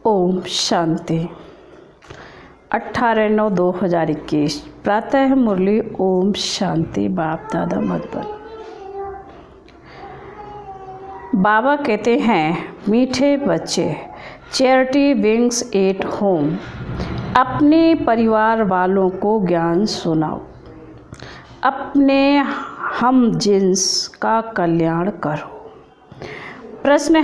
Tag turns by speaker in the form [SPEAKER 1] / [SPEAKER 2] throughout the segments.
[SPEAKER 1] ओम शांति। 18/9/2021 प्रातः मुरली। ओम शांति। बाप दादा मधुबन। बाबा कहते हैं, मीठे बच्चे, चैरिटी विंग्स एट होम, अपने परिवार वालों को ज्ञान सुनाओ, अपने हम जिन्स का कल्याण करो। प्रश्न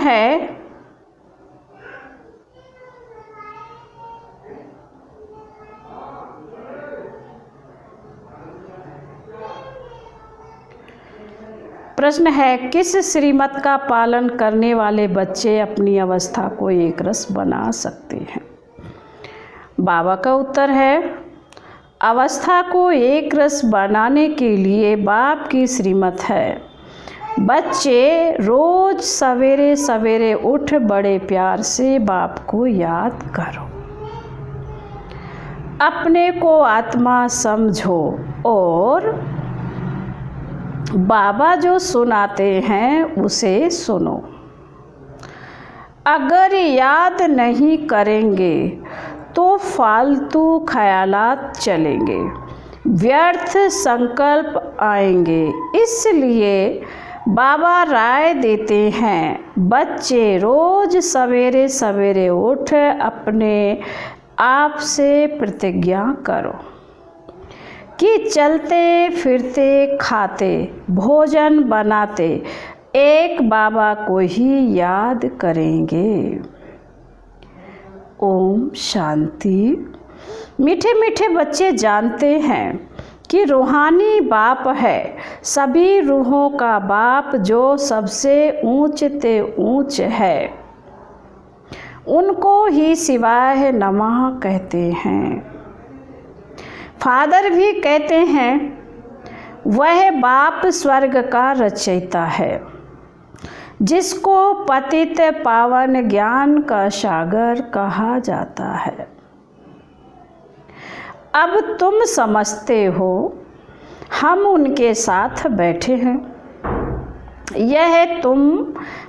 [SPEAKER 1] है, किस श्रीमत का पालन करने वाले बच्चे अपनी अवस्था को एक रस बना सकते हैं? बाबा का उत्तर है, अवस्था को एक रस बनाने के लिए बाप की श्रीमत है। बच्चे रोज सवेरे सवेरे उठ बड़े प्यार से बाप को याद करो, अपने को आत्मा समझो और बाबा जो सुनाते हैं उसे सुनो। अगर याद नहीं करेंगे तो फालतू ख्यालात चलेंगे, व्यर्थ संकल्प आएंगे। इसलिए बाबा राय देते हैं, बच्चे रोज सवेरे सवेरे उठ अपने आप से प्रतिज्ञा करो कि चलते फिरते खाते भोजन बनाते एक बाबा को ही याद करेंगे। ओम शांति। मीठे मीठे बच्चे जानते हैं कि रूहानी बाप है, सभी रूहों का बाप, जो सबसे ऊंच ते ऊंच है। उनको ही शिवाय नमः कहते हैं। फादर भी कहते हैं, वह बाप स्वर्ग का रचयिता है, जिसको पतित पावन ज्ञान का सागर कहा जाता है। अब तुम समझते हो, हम उनके साथ बैठे हैं। यह तुम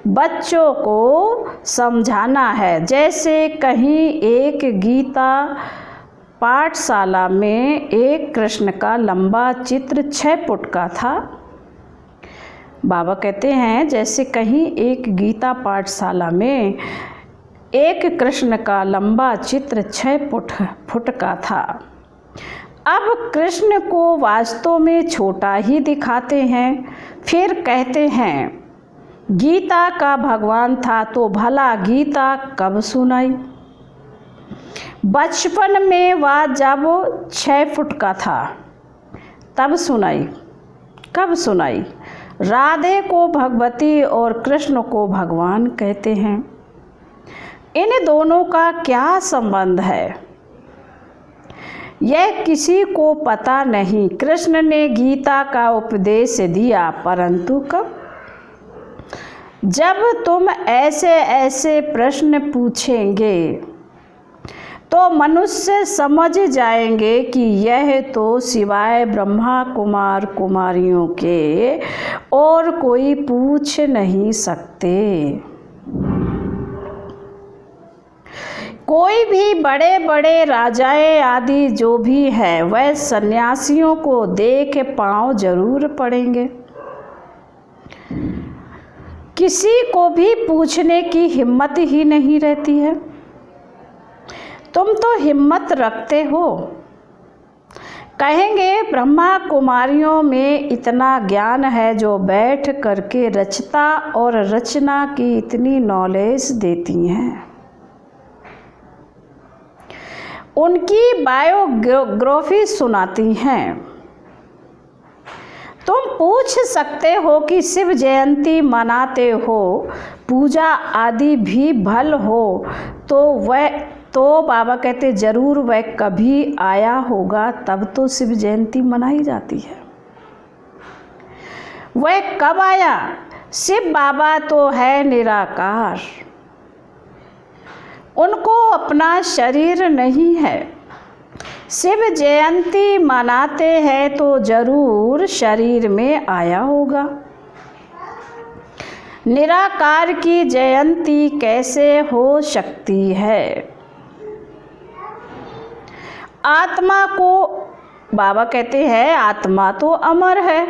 [SPEAKER 1] बच्चों को समझाना है। जैसे कहीं एक गीता पाठशाला में एक कृष्ण का लंबा चित्र 6 फुट का था। बाबा कहते हैं, जैसे कहीं एक गीता पाठशाला में एक कृष्ण का लंबा चित्र 6 फुट का था। अब कृष्ण को वास्तव में छोटा ही दिखाते हैं। फिर कहते हैं, गीता का भगवान था तो भला गीता कब सुनाई? बचपन में वह जब 6 फुट का था तब सुनाई। कब सुनाई? राधे को भगवती और कृष्ण को भगवान कहते हैं। इन दोनों का क्या संबंध है, यह किसी को पता नहीं। कृष्ण ने गीता का उपदेश दिया, परंतु कब? जब तुम ऐसे ऐसे प्रश्न पूछेंगे तो मनुष्य समझ जाएंगे कि यह तो सिवाय ब्रह्मा कुमार कुमारियों के और कोई पूछ नहीं सकते। कोई भी बड़े बड़े राजाएं आदि जो भी हैं, वह सन्यासियों को देख पांव जरूर पड़ेंगे। किसी को भी पूछने की हिम्मत ही नहीं रहती है। तुम तो हिम्मत रखते हो, कहेंगे ब्रह्मा कुमारियों में इतना ज्ञान है जो बैठ करके रचता और रचना की इतनी नॉलेज देती हैं। उनकी बायोग्राफी सुनाती हैं। तुम पूछ सकते हो कि शिव जयंती मनाते हो, पूजा आदि भी भल हो, तो बाबा कहते जरूर वह कभी आया होगा, तब तो शिव जयंती मनाई जाती है। वह कब आया? शिव बाबा तो है निराकार, उनको अपना शरीर नहीं है। शिव जयंती मनाते हैं तो जरूर शरीर में आया होगा। निराकार की जयंती कैसे हो सकती है? आत्मा को बाबा कहते हैं आत्मा तो अमर है।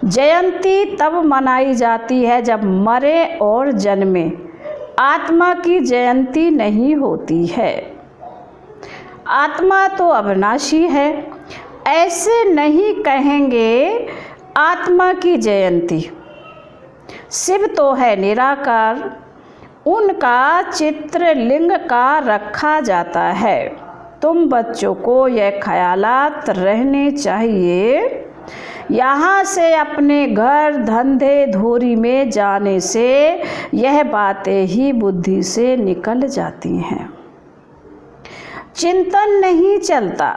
[SPEAKER 1] जयंती तब मनाई जाती है जब मरे और जन्मे। आत्मा की जयंती नहीं होती है। आत्मा तो अविनाशी है। ऐसे नहीं कहेंगे आत्मा की जयंती। शिव तो है निराकार, उनका चित्र लिंग का रखा जाता है। तुम बच्चों को यह ख्यालात रहने चाहिए। यहाँ से अपने घर धंधे धोरी में जाने से यह बातें ही बुद्धि से निकल जाती हैं। चिंतन नहीं चलता।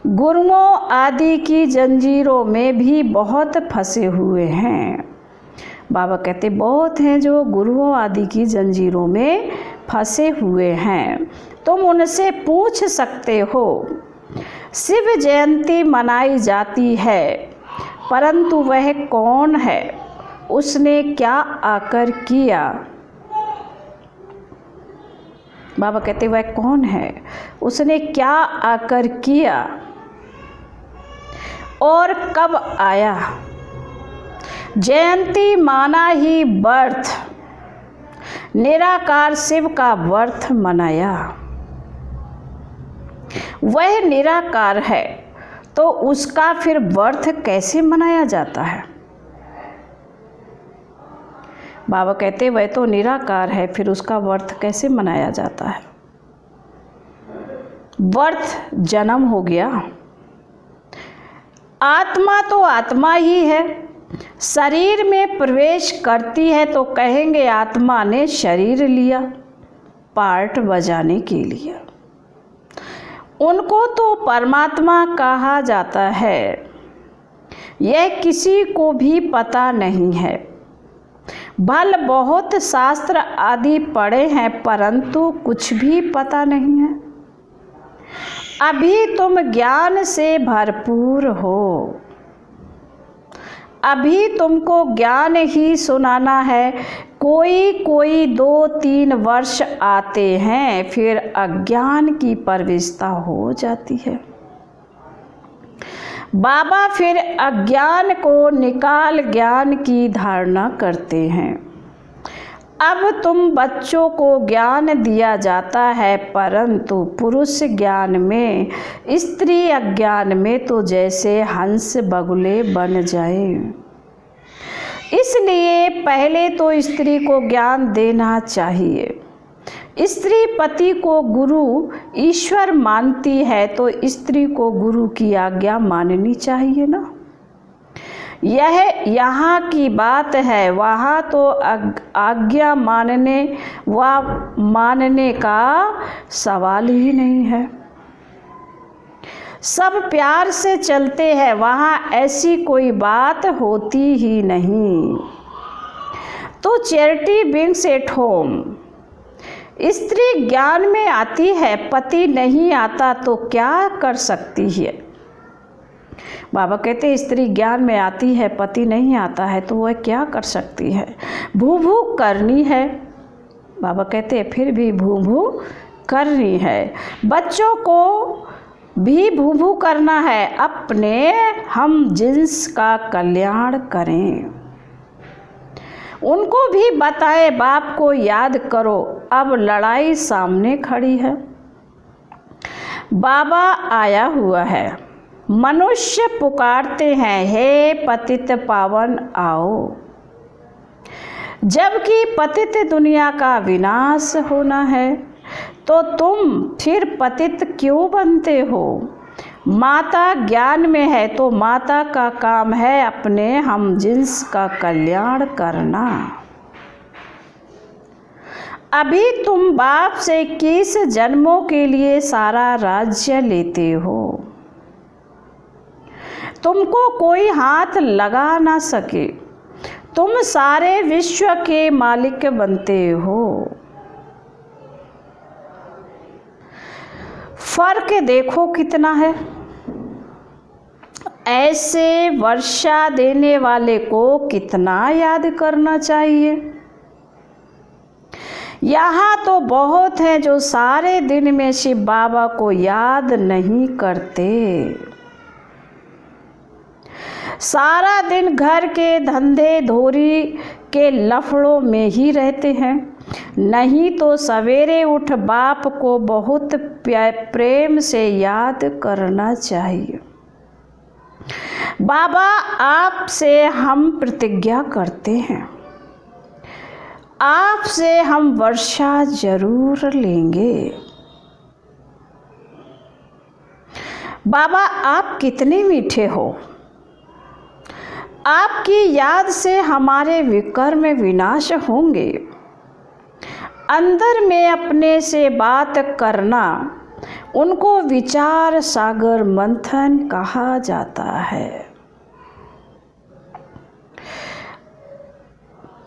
[SPEAKER 1] गुरुओं आदि की जंजीरों में भी बहुत फंसे हुए हैं। बाबा कहते बहुत हैं जो गुरुओं आदि की जंजीरों में फंसे हुए हैं। तुम उनसे पूछ सकते हो। शिव जयंती मनाई जाती है, परंतु वह कौन है? उसने क्या आकर किया? बाबा कहते वह कौन है? उसने क्या आकर किया और कब आया? जयंती माना ही बर्थ। निराकार शिव का वर्थ मनाया। वह निराकार है तो उसका फिर वर्थ कैसे मनाया जाता है? बाबा कहते वह तो निराकार है, फिर उसका वर्थ कैसे मनाया जाता है? वर्थ जन्म हो गया। आत्मा तो आत्मा ही है। शरीर में प्रवेश करती है तो कहेंगे आत्मा ने शरीर लिया पार्ट बजाने के लिए। उनको तो परमात्मा कहा जाता है। यह किसी को भी पता नहीं है। भल बहुत शास्त्र आदि पढ़े हैं, परंतु कुछ भी पता नहीं है। अभी तुम ज्ञान से भरपूर हो। अभी तुमको ज्ञान ही सुनाना है। कोई कोई 2-3 वर्ष आते हैं, फिर अज्ञान की प्रवेशता हो जाती है। बाबा फिर अज्ञान को निकाल ज्ञान की धारणा करते हैं। अब तुम बच्चों को ज्ञान दिया जाता है, परंतु पुरुष ज्ञान में, स्त्री अज्ञान में तो जैसे हंस बगुले बन जाएं। इसलिए पहले तो स्त्री को ज्ञान देना चाहिए। स्त्री पति को गुरु ईश्वर मानती है तो स्त्री को गुरु की आज्ञा माननी चाहिए ना। यह यहाँ की बात है। वहाँ तो आज्ञा मानने का सवाल ही नहीं है। सब प्यार से चलते हैं, वहाँ ऐसी कोई बात होती ही नहीं। तो चैरिटी बिगिंस एट होम। स्त्री ज्ञान में आती है, पति नहीं आता तो क्या कर सकती है? बाबा कहते स्त्री ज्ञान में आती है, पति नहीं आता है तो वह क्या कर सकती है? भू भू करनी है। बाबा कहते फिर भी भू भू करनी है। बच्चों को भी भू भू करना है। अपने हम जिन्स का कल्याण करें। उनको भी बताए बाप को याद करो, अब लड़ाई सामने खड़ी है। बाबा आया हुआ है। मनुष्य पुकारते हैं हे पतित पावन आओ, जबकि पतित दुनिया का विनाश होना है तो तुम फिर पतित क्यों बनते हो? माता ज्ञान में है तो माता का काम है अपने हम जिन्स का कल्याण करना। अभी तुम बाप से 21 जन्मों के लिए सारा राज्य लेते हो। तुमको कोई हाथ लगा ना सके। तुम सारे विश्व के मालिक बनते हो। फर्क देखो कितना है। ऐसे वर्षा देने वाले को कितना याद करना चाहिए। यहाँ तो बहुत हैं जो सारे दिन में शिव बाबा को याद नहीं करते, सारा दिन घर के धंधे धोरी के लफड़ों में ही रहते हैं। नहीं तो सवेरे उठ बाप को बहुत प्रेम से याद करना चाहिए। बाबा, आपसे हम प्रतिज्ञा करते हैं, आपसे हम वर्षा जरूर लेंगे। बाबा, आप कितने मीठे हो, आपकी याद से हमारे विकर्म विनाश होंगे। अंदर में अपने से बात करना, उनको विचार सागर मंथन कहा जाता है।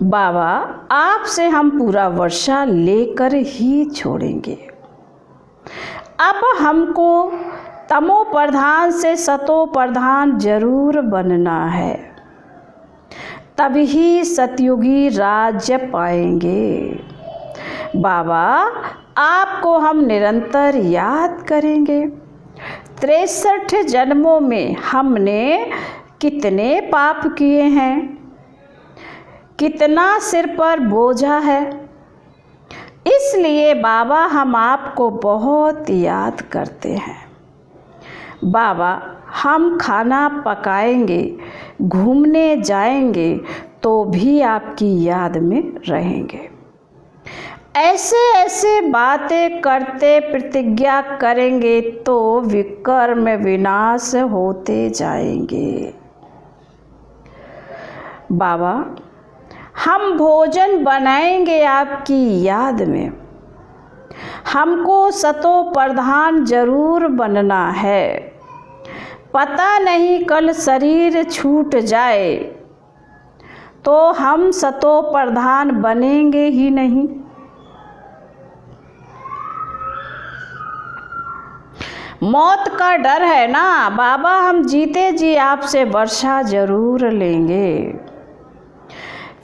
[SPEAKER 1] बाबा, आपसे हम पूरा वर्षा लेकर ही छोड़ेंगे। अब हमको तमो प्रधान से सतो प्रधान जरूर बनना है, तभी सतयुगी राज्य पाएंगे। बाबा, आपको हम निरंतर याद करेंगे। 63 जन्मों में हमने कितने पाप किए हैं, कितना सिर पर बोझा है, इसलिए बाबा हम आपको बहुत याद करते हैं। बाबा, हम खाना पकाएंगे, घूमने जाएंगे तो भी आपकी याद में रहेंगे। ऐसे ऐसे बातें करते प्रतिज्ञा करेंगे तो विकर्म विनाश होते जाएंगे। बाबा, हम भोजन बनाएंगे आपकी याद में। हमको सतो प्रधान जरूर बनना है। पता नहीं कल शरीर छूट जाए तो हम सतो प्रधान बनेंगे ही नहीं। मौत का डर है ना बाबा, हम जीते जी आपसे वर्षा जरूर लेंगे।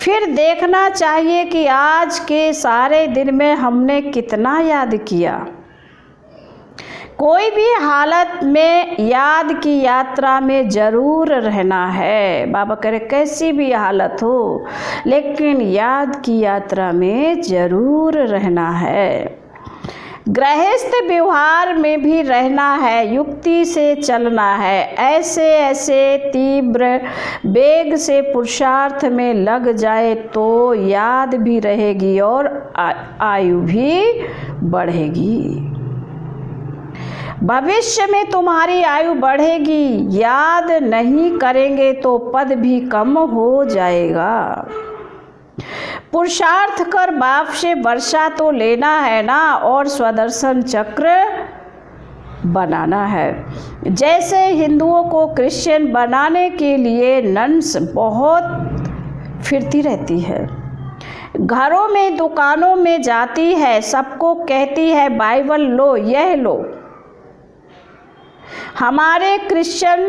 [SPEAKER 1] फिर देखना चाहिए कि आज के सारे दिन में हमने कितना याद किया। कोई भी हालत में याद की यात्रा में ज़रूर रहना है। बाबा कह रहे कैसी भी हालत हो, लेकिन याद की यात्रा में ज़रूर रहना है। गृहस्थ व्यवहार में भी रहना है, युक्ति से चलना है। ऐसे ऐसे तीव्र वेग से पुरुषार्थ में लग जाए तो याद भी रहेगी और आयु भी बढ़ेगी। भविष्य में तुम्हारी आयु बढ़ेगी। याद नहीं करेंगे तो पद भी कम हो जाएगा। पुरुषार्थ कर बाप से वर्षा तो लेना है ना, और स्वदर्शन चक्र बनाना है। जैसे हिंदुओं को क्रिश्चियन बनाने के लिए नन्स बहुत फिरती रहती है, घरों में दुकानों में जाती है, सबको कहती है बाइबल लो, यह लो। हमारे क्रिश्चियन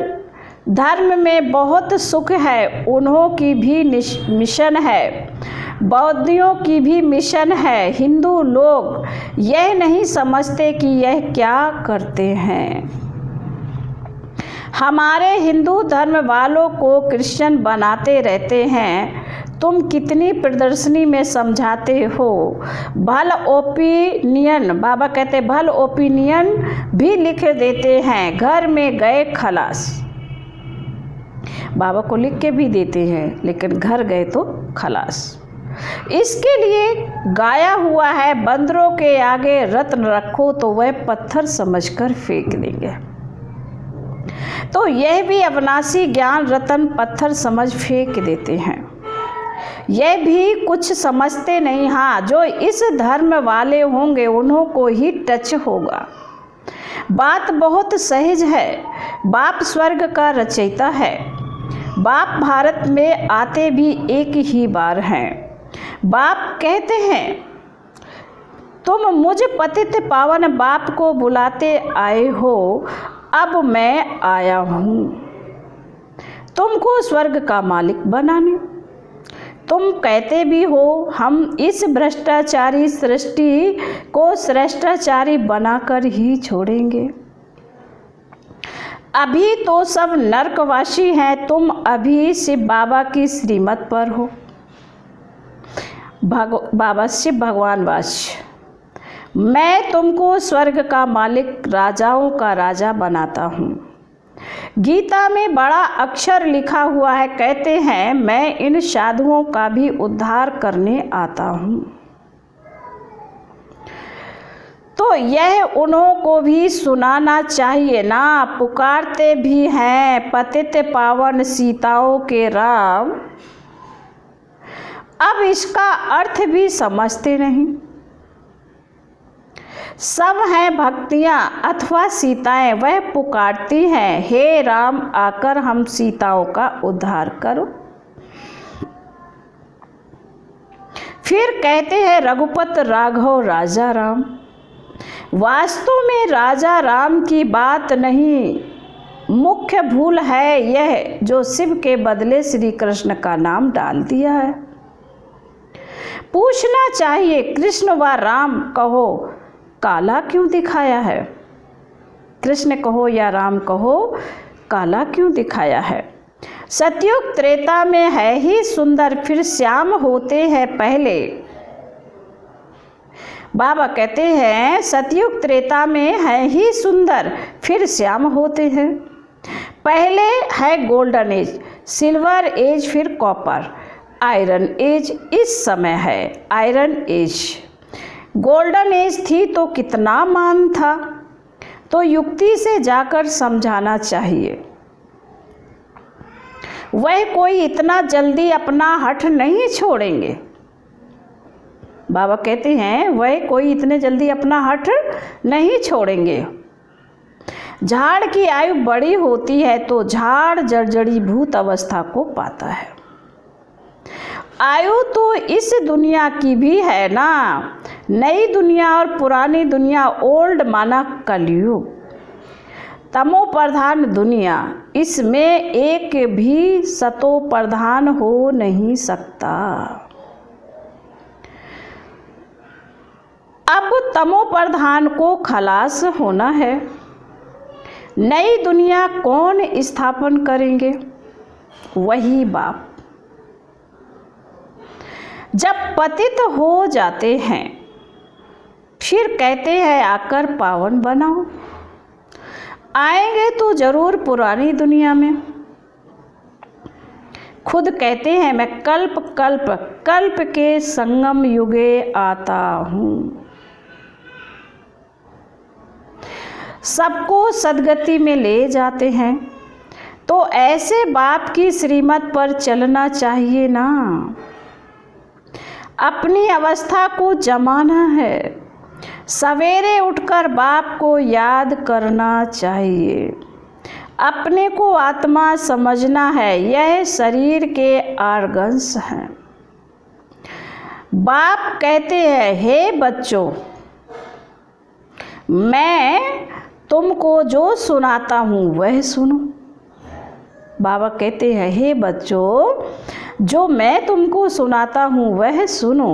[SPEAKER 1] धर्म में बहुत सुख है, उन्हों की भी मिशन है, बौद्धियों की भी मिशन है। हिंदू लोग यह नहीं समझते कि यह क्या करते हैं। हमारे हिंदू धर्म वालों को क्रिश्चियन बनाते रहते हैं। तुम कितनी प्रदर्शनी में समझाते हो। भल ओपिनियन, बाबा कहते भल ओपिनियन भी लिख देते हैं, घर में गए खलास। बाबा को लिख के भी देते हैं, लेकिन घर गए तो खलास। इसके लिए गाया हुआ है, बंदरों के आगे रत्न रखो तो वह पत्थर समझकर फेंक देंगे। तो यह भी अविनाशी ज्ञान रत्न पत्थर समझ फेंक देते हैं। यह भी कुछ समझते नहीं। हाँ, जो इस धर्म वाले होंगे उन्हों को ही टच होगा। बात बहुत सहज है। बाप स्वर्ग का रचयिता है। बाप भारत में आते भी एक ही बार हैं। बाप कहते हैं तुम मुझ पतित पावन बाप को बुलाते आए हो, अब मैं आया हूँ। तुमको स्वर्ग का मालिक बनाने। तुम कहते भी हो हम इस भ्रष्टाचारी सृष्टि को श्रेष्ठाचारी बनाकर ही छोड़ेंगे। अभी तो सब नरकवासी हैं, तुम अभी शिव बाबा की श्रीमत पर हो। बाबा शिव भगवान वास्य, मैं तुमको स्वर्ग का मालिक, राजाओं का राजा बनाता हूँ। गीता में बड़ा अक्षर लिखा हुआ है, कहते हैं मैं इन साधुओं का भी उद्धार करने आता हूँ। तो यह उन्हों को भी सुनाना चाहिए ना। पुकारते भी हैं पतित पावन सीताओं के राम, अब इसका अर्थ भी समझते नहीं। सब हैं भक्तियाँ अथवा सीताएं, वह पुकारती हैं हे राम आकर हम सीताओं का उद्धार करो। फिर कहते हैं रघुपत राघव राजा राम। वास्तव में राजा राम की बात नहीं, मुख्य भूल है यह जो शिव के बदले श्री कृष्ण का नाम डाल दिया है। पूछना चाहिए कृष्ण व राम कहो काला क्यों दिखाया है। कृष्ण कहो या राम कहो काला क्यों दिखाया है। सतयुग त्रेता में है ही सुंदर, फिर श्याम होते हैं पहले। बाबा कहते हैं सतयुग त्रेता में है ही सुंदर, फिर श्याम होते हैं। पहले है गोल्डन एज, सिल्वर एज, फिर कॉपर, आयरन एज। इस समय है आयरन एज। गोल्डन एज थी तो कितना मान था, तो युक्ति से जाकर समझाना चाहिए। वह कोई इतना जल्दी अपना हठ नहीं छोड़ेंगे। बाबा कहते हैं वह कोई इतने जल्दी अपना हठ नहीं छोड़ेंगे। झाड़ की आयु बड़ी होती है तो झाड़ जर्जरीभूत अवस्था को पाता है। आयु तो इस दुनिया की भी है ना, नई दुनिया और पुरानी दुनिया, ओल्ड माना कलयुग, तमो प्रधान दुनिया, इसमें एक भी सतो प्रधान हो नहीं सकता। अब तमो प्रधान को खलास होना है। नई दुनिया कौन स्थापन करेंगे, वही बाप। जब पतित हो जाते हैं फिर कहते हैं आकर पावन बनाओ। आएंगे तो जरूर पुरानी दुनिया में। खुद कहते हैं मैं कल्प कल्प कल्प के संगम युगे आता हूँ। सबको सदगति में ले जाते हैं, तो ऐसे बाप की श्रीमत पर चलना चाहिए ना। अपनी अवस्था को जमाना है। सवेरे उठकर बाप को याद करना चाहिए। अपने को आत्मा समझना है, यह शरीर के ऑर्गन्स हैं। बाप कहते हैं हे बच्चों, मैं तुमको जो सुनाता हूँ वह सुनो। बाबा कहते हैं हे बच्चों, जो मैं तुमको सुनाता हूँ वह सुनो।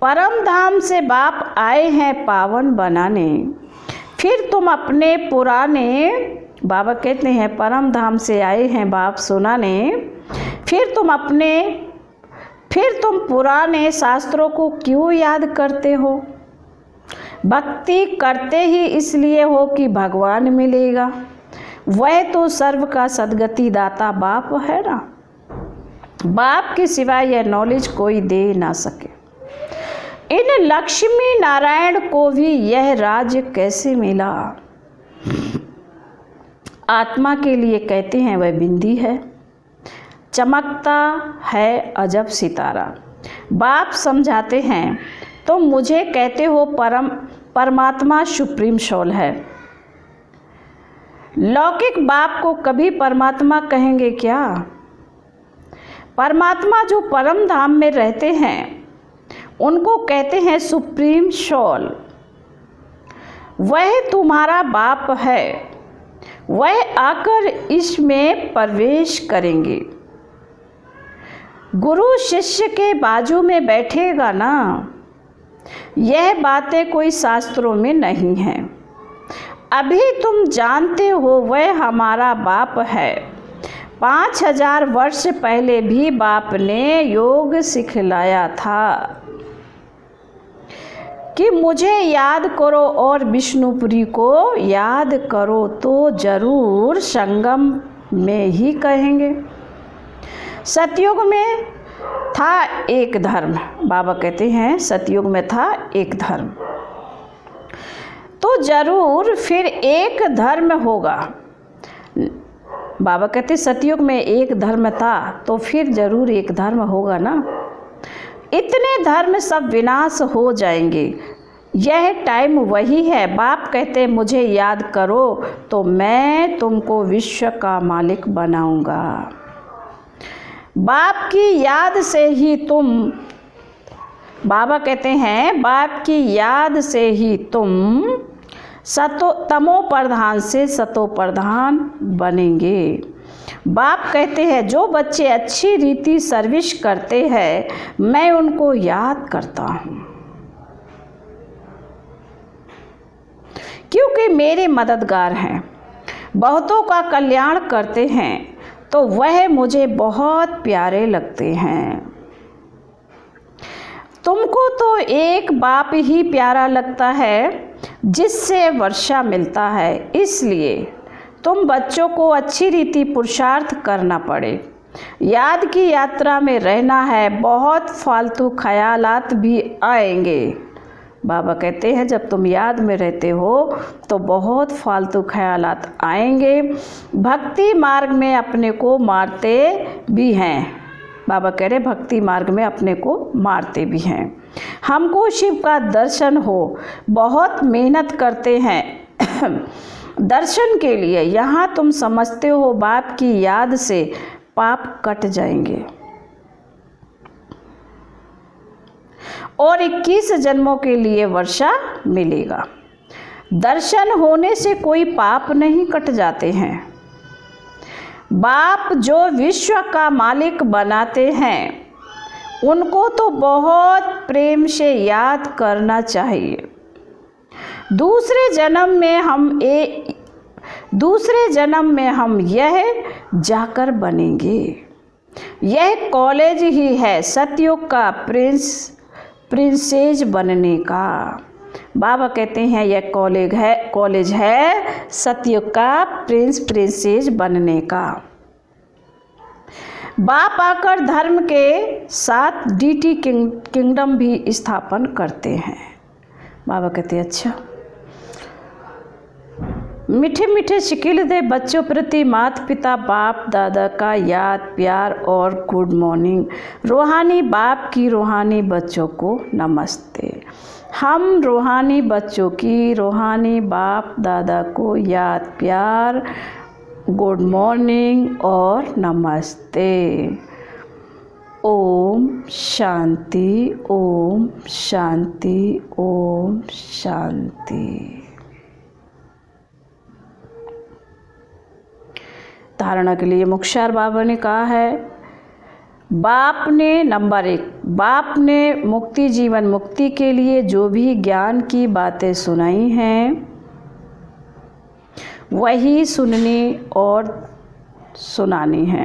[SPEAKER 1] परम धाम से बाप आए हैं पावन बनाने, फिर तुम अपने पुराने, बाबा कहते हैं परम धाम से आए हैं बाप सुनाने, फिर तुम पुराने शास्त्रों को क्यों याद करते हो। भक्ति करते ही इसलिए हो कि भगवान मिलेगा, वह तो सर्व का सद्गति दाता बाप है ना। बाप के सिवाय यह नॉलेज कोई दे ना सके। इन लक्ष्मी नारायण को भी यह राज्य कैसे मिला। आत्मा के लिए कहते हैं वह बिंदी है, चमकता है अजब सितारा। बाप समझाते हैं तुम मुझे कहते हो परमात्मा सुप्रीम सोल है। लौकिक बाप को कभी परमात्मा कहेंगे क्या। परमात्मा जो परम धाम में रहते हैं उनको कहते हैं सुप्रीम सोल। वह तुम्हारा बाप है, वह आकर इसमें प्रवेश करेंगे। गुरु शिष्य के बाजू में बैठेगा ना, यह बातें कोई शास्त्रों में नहीं हैं। अभी तुम जानते हो वह हमारा बाप है। 5000 वर्ष पहले भी बाप ने योग सिखलाया था कि मुझे याद करो और विष्णुपुरी को याद करो, तो जरूर संगम में ही कहेंगे। सतयुग में था एक धर्म, बाबा कहते हैं सतयुग में था एक धर्म, तो जरूर फिर एक धर्म होगा। बाबा कहते सतयुग में एक धर्म था तो फिर जरूर एक धर्म होगा ना। इतने धर्म सब विनाश हो जाएंगे, यह टाइम वही है। बाप कहते मुझे याद करो तो मैं तुमको विश्व का मालिक बनाऊंगा। बाप की याद से ही तुम, बाबा कहते हैं बाप की याद से ही तुम तमो प्रधान से सतो प्रधान बनेंगे। बाप कहते हैं जो बच्चे अच्छी रीति सर्विस करते हैं मैं उनको याद करता हूँ, क्योंकि मेरे मददगार हैं, बहुतों का कल्याण करते हैं, तो वह मुझे बहुत प्यारे लगते हैं। तुमको तो एक बाप ही प्यारा लगता है जिससे वर्षा मिलता है, इसलिए तुम बच्चों को अच्छी रीति पुरुषार्थ करना पड़े। याद की यात्रा में रहना है, बहुत फालतू ख्यालात भी आएंगे। बाबा कहते हैं जब तुम याद में रहते हो तो बहुत फालतू ख्यालात आएंगे। भक्ति मार्ग में अपने को मारते भी हैं। बाबा कह रहे भक्ति मार्ग में अपने को मारते भी हैं। हमको शिव का दर्शन हो, बहुत मेहनत करते हैं दर्शन के लिए। यहाँ तुम समझते हो बाप की याद से पाप कट जाएंगे और 21 जन्मों के लिए वर्षा मिलेगा। दर्शन होने से कोई पाप नहीं कट जाते हैं। बाप जो विश्व का मालिक बनाते हैं उनको तो बहुत प्रेम से याद करना चाहिए। दूसरे जन्म में हम यह जाकर बनेंगे। यह कॉलेज ही है सतयुग का प्रिंसेस बनने का। बाबा कहते हैं यह कॉलेज है सतयुग का प्रिंसेस बनने का। बाप आकर धर्म के साथ डीटी किंगडम भी स्थापन करते हैं। बाबा कहते हैं अच्छा, मीठे मीठे शिकिल दे बच्चों प्रति माता पिता बाप दादा का याद प्यार और गुड मॉर्निंग। रूहानी बाप की रूहानी बच्चों को नमस्ते। हम रूहानी बच्चों की रूहानी बाप दादा को याद प्यार गुड मॉर्निंग और नमस्ते। ओम शांति, ओम शांति, ओम शांति। धारणा के लिए मुख्तार बाबा ने कहा है, बाप ने नंबर 1, बाप ने मुक्ति जीवन मुक्ति के लिए जो भी ज्ञान की बातें सुनाई हैं वही सुननी और सुनानी है।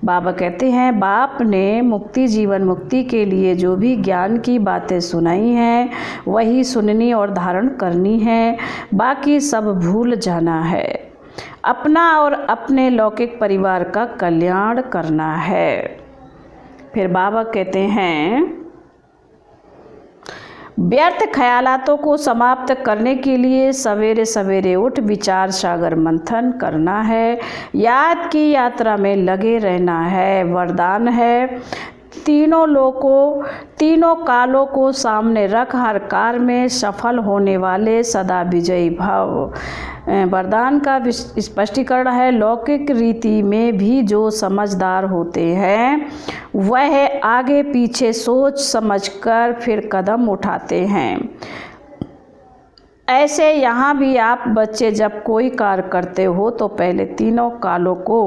[SPEAKER 1] बाबा कहते हैं बाप ने मुक्ति जीवन मुक्ति के लिए जो भी ज्ञान की बातें सुनाई हैं वही सुननी और धारण करनी है, बाकी सब भूल जाना है। अपना और अपने लौकिक परिवार का कल्याण करना है। फिर बाबा कहते हैं व्यर्थ ख्यालातों को समाप्त करने के लिए सवेरे सवेरे उठ विचार सागर मंथन करना है। याद की यात्रा में लगे रहना है। वरदान है तीनों कालों को सामने रख हर कार्य में सफल होने वाले सदा विजयी भव। वरदान का स्पष्टीकरण है लौकिक रीति में भी जो समझदार होते हैं वह आगे पीछे सोच समझकर फिर कदम उठाते हैं। ऐसे यहाँ भी आप बच्चे जब कोई कार्य करते हो तो पहले तीनों कालों को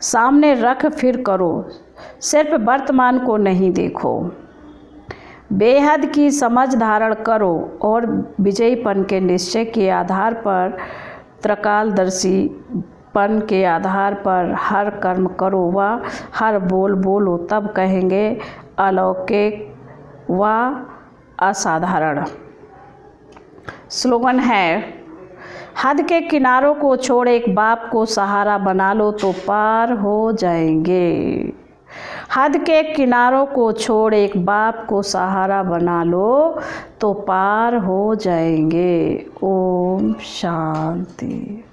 [SPEAKER 1] सामने रख फिर करो, सिर्फ वर्तमान को नहीं देखो। बेहद की समझ धारण करो और विजयीपन के निश्चय के आधार पर, त्रिकालदर्शीपन के आधार पर हर कर्म करो व हर बोल बोलो, तब कहेंगे अलौकिक व असाधारण। स्लोगन है, हद के किनारों को छोड़ एक बाप को सहारा बना लो तो पार हो जाएंगे। हद के किनारों को छोड़ एक बाप को सहारा बना लो तो पार हो जाएंगे। ओम शांति।